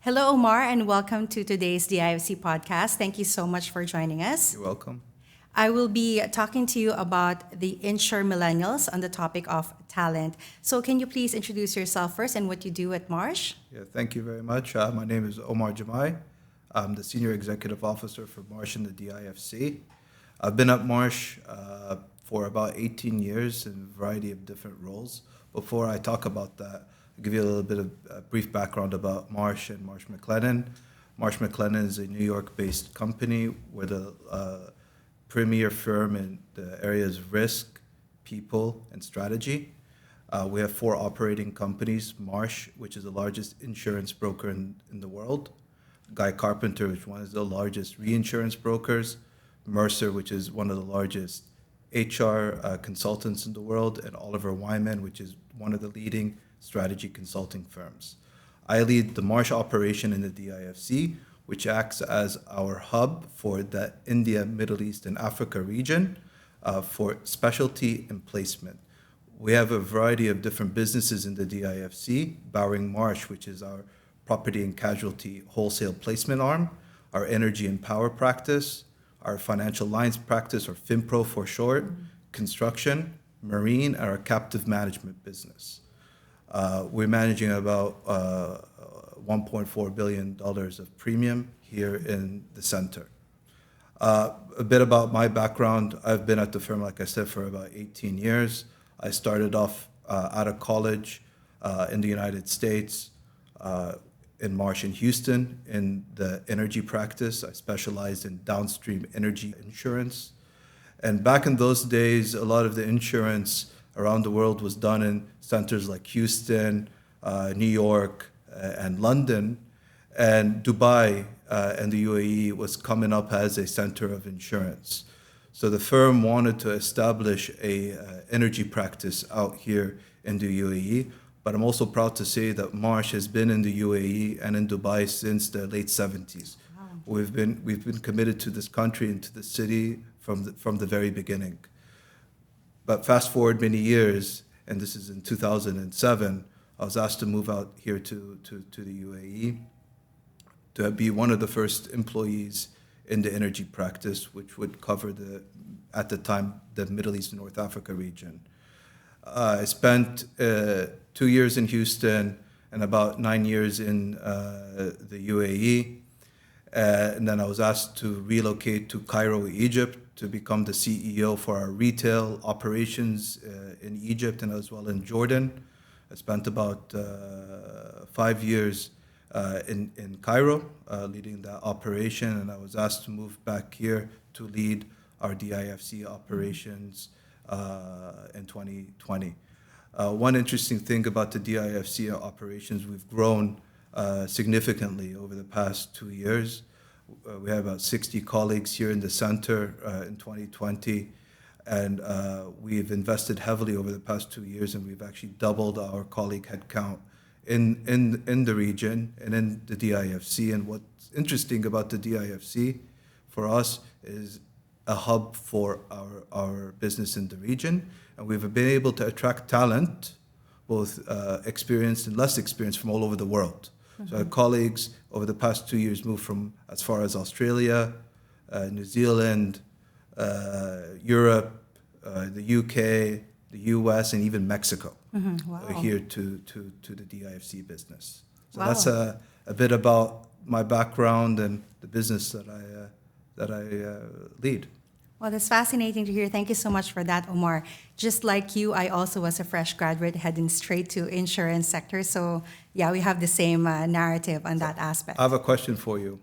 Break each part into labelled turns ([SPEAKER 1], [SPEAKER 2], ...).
[SPEAKER 1] Hello, Omar, and welcome to today's DIFC podcast. Thank you so much for joining us.
[SPEAKER 2] You're welcome.
[SPEAKER 1] I will be talking to you about the INSURE Millennials on the topic of talent. So, can you please introduce yourself first and what you do at Marsh?
[SPEAKER 2] Yeah, thank you very much. My name is Omar Gemei. I'm the Senior Executive Officer for Marsh and the DIFC. I've been at Marsh for about 18 years in a variety of different roles. Before I talk about that, I'll give you a little bit of brief background about Marsh and Marsh McLennan. Marsh McLennan is a New York-based company. We're the premier firm in the areas of risk, people, and strategy. We have four operating companies: Marsh, which is the largest insurance broker in the world; Guy Carpenter, which is one of the largest reinsurance brokers; Mercer, which is one of the largest HR consultants in the world; and Oliver Wyman, which is one of the leading strategy consulting firms. I lead the Marsh operation in the DIFC, which acts as our hub for the India, Middle East, and Africa region for specialty and placement. We have a variety of different businesses in the DIFC, Bowring Marsh, which is our property and casualty wholesale placement arm, our energy and power practice, our financial lines practice, or FinPro for short, construction, marine, and our captive management business. We're managing about $1.4 billion of premium here in the center. A bit about my background. I've been at the firm, like I said, for about 18 years. I started off out of college in the United States in Marsh in Houston in the energy practice. I specialized in downstream energy insurance. And back in those days, a lot of the insurance around the world was done in centers like Houston, New York, and London. And Dubai and the UAE was coming up as a center of insurance. So the firm wanted to establish a energy practice out here in the UAE. But I'm also proud to say that Marsh has been in the UAE and in Dubai since the late 70s. Wow. We've been committed to this country and to the city from the very beginning. But fast forward many years, and this is in 2007, I was asked to move out here to the UAE to be one of the first employees in the energy practice, which would cover at the time, the Middle East and North Africa region. I spent 2 years in Houston and about 9 years in the UAE. And then I was asked to relocate to Cairo, Egypt, to become the CEO for our retail operations in Egypt and as well in Jordan. I spent about 5 years in Cairo leading that operation, and I was asked to move back here to lead our DIFC operations in 2020. One interesting thing about the DIFC operations, we've grown significantly over the past 2 years. We have about 60 colleagues here in the center in 2020, and we've invested heavily over the past 2 years, and we've actually doubled our colleague headcount in the region and in the DIFC. And what's interesting about the DIFC for us is a hub for our business in the region, and we've been able to attract talent, both experienced and less experienced, from all over the world. So our colleagues over the past 2 years moved from as far as Australia, New Zealand, Europe, the UK, the US, and even Mexico. Wow. Here to the DIFC business. So wow. That's a bit about my background and the business that I lead.
[SPEAKER 1] Well, that's fascinating to hear. Thank you so much for that, Omar. Just like you, I also was a fresh graduate heading straight to insurance sector. So yeah, we have the same narrative on that aspect.
[SPEAKER 2] I have a question for you.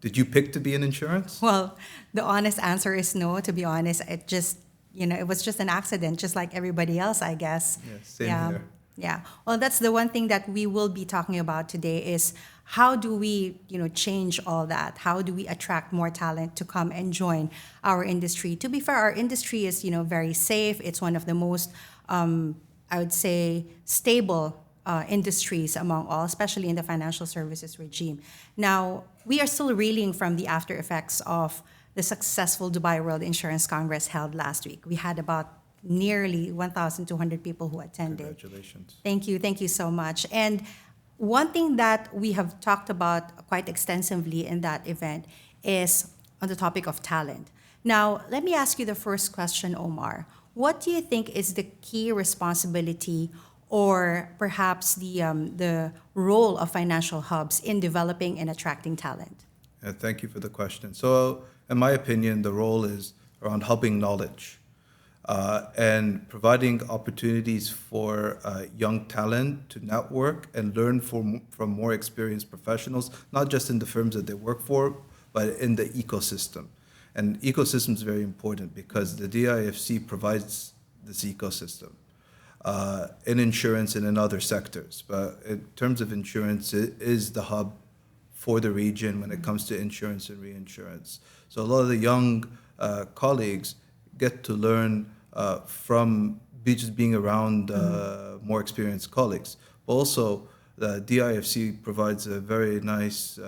[SPEAKER 2] Did you pick to be in insurance?
[SPEAKER 1] Well, the honest answer is no, to be honest. It was just an accident, just like everybody else, I guess.
[SPEAKER 2] Yeah, same here.
[SPEAKER 1] Yeah. Well, that's the one thing that we will be talking about today is how do we, change all that? How do we attract more talent to come and join our industry? To be fair, our industry is, very safe. It's one of the most, I would say, stable industries among all, especially in the financial services regime. Now, we are still reeling from the after effects of the successful Dubai World Insurance Congress held last week. We had about nearly 1,200 people who attended.
[SPEAKER 2] Congratulations.
[SPEAKER 1] Thank you so much. And one thing that we have talked about quite extensively in that event is on the topic of talent. Now, let me ask you the first question, Omar. What do you think is the key responsibility or perhaps the role of financial hubs in developing and attracting talent?
[SPEAKER 2] Thank you for the question. So, in my opinion, the role is around helping knowledge and providing opportunities for young talent to network and learn from more experienced professionals, not just in the firms that they work for, but in the ecosystem. And ecosystem is very important because the DIFC provides this ecosystem in insurance and in other sectors. But in terms of insurance, it is the hub for the region when it comes to insurance and reinsurance. So a lot of the young colleagues get to learn from just being around more experienced colleagues. But also, the DIFC provides a very nice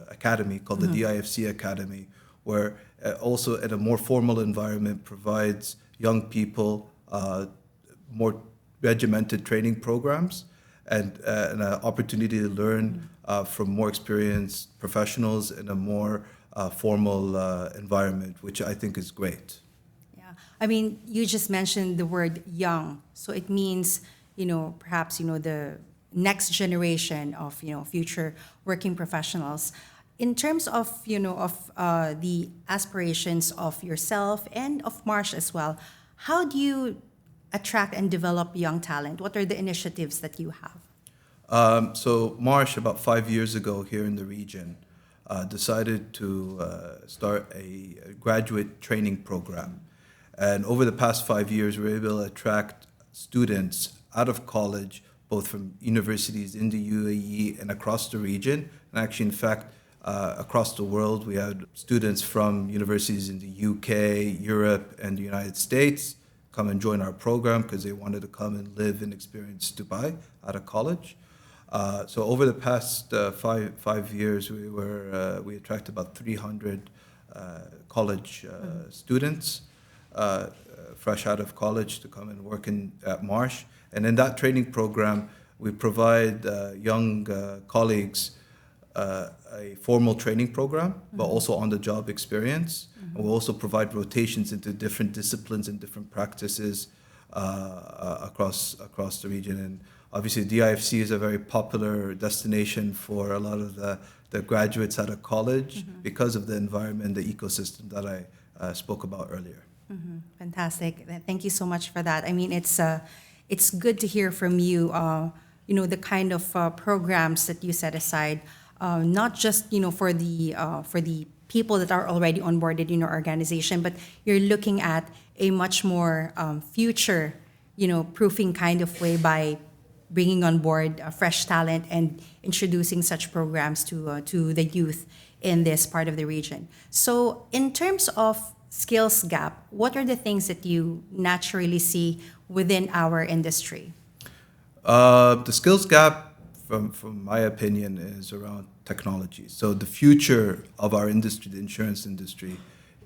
[SPEAKER 2] academy called the DIFC Academy, where also in a more formal environment provides young people more regimented training programs and an opportunity to learn from more experienced professionals in a more formal environment, which I think is great.
[SPEAKER 1] Yeah, I mean, you just mentioned the word young, so it means, perhaps, the next generation of, future working professionals. In terms of, the aspirations of yourself and of Marsh as well, how do you attract and develop young talent? What are the initiatives that you have?
[SPEAKER 2] So Marsh, about 5 years ago here in the region, decided to start a graduate training program. And over the past 5 years, we were able to attract students out of college, both from universities in the UAE and across the region. And actually, in fact, across the world, we had students from universities in the UK, Europe, and the United States come and join our program because they wanted to come and live and experience Dubai out of college. So over the past five years, we attracted about 300 college students fresh out of college to come and work at Marsh. And in that training program, we provide young colleagues a formal training program, but also on-the-job experience. And we also provide rotations into different disciplines and different practices across the region. And obviously, DIFC is a very popular destination for a lot of the graduates out of college because of the environment, the ecosystem that I spoke about earlier.
[SPEAKER 1] Fantastic. Thank you so much for that. I mean, it's good to hear from you, the kind of programs that you set aside, not just, for the people that are already onboarded in your organization, but you're looking at a much more future, proofing kind of way by bringing on board fresh talent and introducing such programs to the youth in this part of the region. So in terms of skills gap, what are the things that you naturally see within our industry?
[SPEAKER 2] The skills gap, from my opinion, is around technology. So the future of our industry, the insurance industry,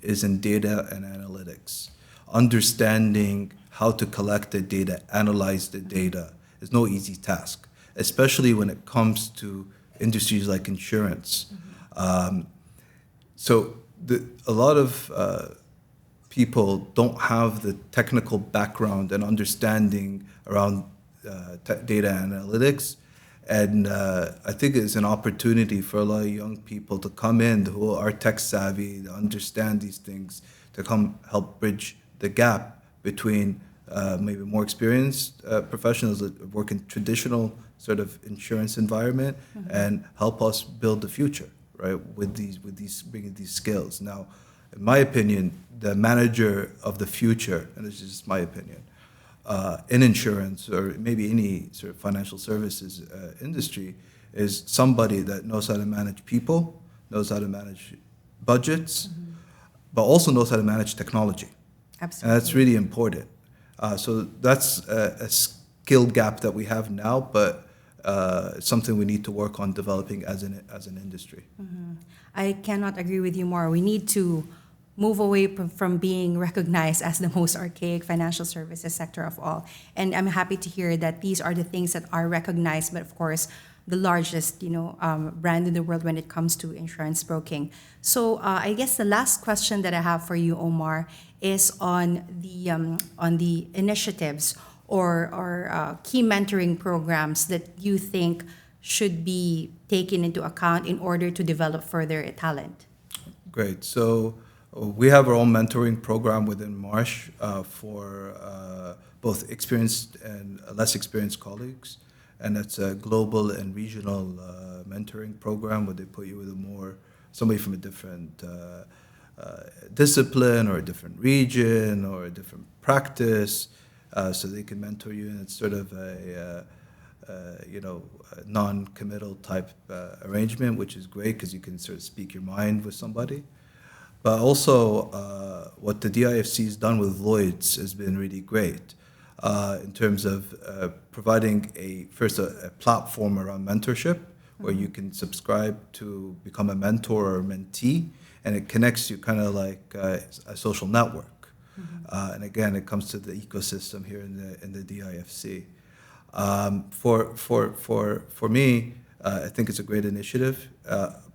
[SPEAKER 2] is in data and analytics. Understanding how to collect the data, analyze the data, is no easy task, especially when it comes to industries like insurance. So a lot of people don't have the technical background and understanding around data analytics. And I think it's an opportunity for a lot of young people to come in who are tech savvy, to understand these things, to come help bridge the gap between maybe more experienced professionals that work in traditional sort of insurance environment and help us build the future, right? With these bringing these skills. Now, in my opinion, the manager of the future, and this is just my opinion, in insurance or maybe any sort of financial services industry, is somebody that knows how to manage people, knows how to manage budgets, but also knows how to manage technology.
[SPEAKER 1] Absolutely.
[SPEAKER 2] And that's really important. So that's a skill gap that we have now, but it's something we need to work on developing as an industry.
[SPEAKER 1] I cannot agree with you more. We need to move away from being recognized as the most archaic financial services sector of all. And I'm happy to hear that these are the things that are recognized, but of course, the largest, brand in the world when it comes to insurance broking. So I guess the last question that I have for you, Omar, is on the initiatives or key mentoring programs that you think should be taken into account in order to develop further talent.
[SPEAKER 2] Great. So we have our own mentoring program within Marsh for both experienced and less experienced colleagues. And it's a global and regional mentoring program where they put you with somebody from a different discipline or a different region or a different practice, so they can mentor you. And it's sort of a non-committal type arrangement, which is great because you can sort of speak your mind with somebody. But also, what the DIFC has done with Lloyd's has been really great in terms of providing a platform around mentorship where you can subscribe to become a mentor or mentee, and it connects you kind of like a social network. And again, it comes to the ecosystem here in the DIFC. For me, I think it's a great initiative.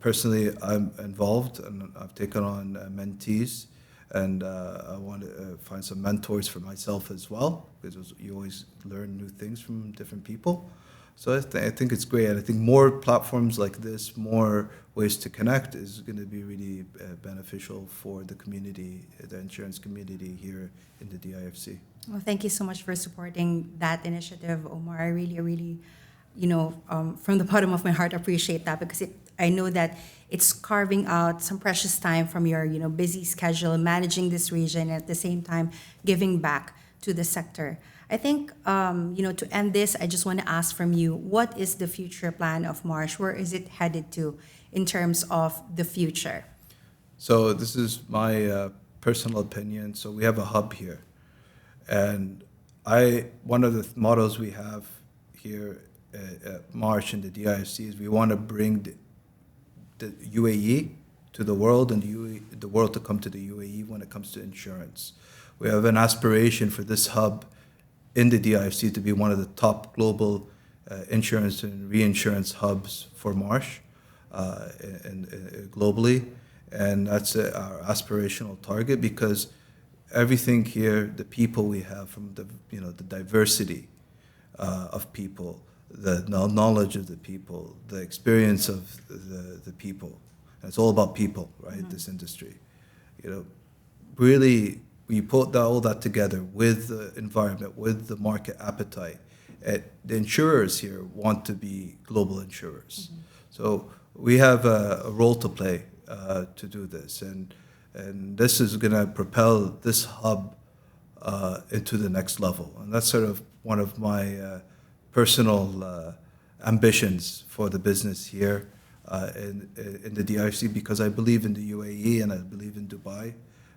[SPEAKER 2] Personally, I'm involved and I've taken on mentees, and I want to find some mentors for myself as well, because you always learn new things from different people. So I think it's great, and I think more platforms like this, more ways to connect is going to be really beneficial for the community, the insurance community here in the DIFC.
[SPEAKER 1] Well, thank you so much for supporting that initiative, Omar. I really, from the bottom of my heart, appreciate that, because I know that it's carving out some precious time from your, busy schedule, managing this region, and at the same time giving back to the sector. I think, to end this, I just want to ask from you, what is the future plan of Marsh? Where is it headed to in terms of the future?
[SPEAKER 2] So this is my personal opinion. So we have a hub here. And one of the mottos we have here at Marsh and the DIFC is we want to bring the UAE to the world, and the world to come to the UAE when it comes to insurance. We have an aspiration for this hub in the DIFC to be one of the top global insurance and reinsurance hubs for Marsh globally. And that's our aspirational target, because everything here, the people we have, from the diversity of people, the knowledge of the people, the experience of the people. And it's all about people, right? Mm-hmm. This industry, really, when you put all that together with the environment, with the market appetite, the insurers here want to be global insurers. Mm-hmm. So we have a role to play to do this, and this is going to propel this hub into the next level. And that's sort of one of my personal ambitions for the business here in the DIFC, because I believe in the UAE and I believe in Dubai,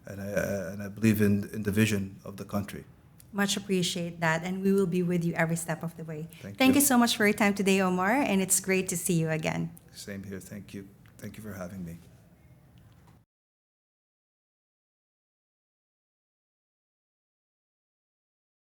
[SPEAKER 2] and I believe in the vision of the country.
[SPEAKER 1] Much appreciate that, and we will be with you every step of the way.
[SPEAKER 2] Thank
[SPEAKER 1] you so much for your time today, Omar, and it's great to see you again.
[SPEAKER 2] Same here. Thank you. Thank you for having me.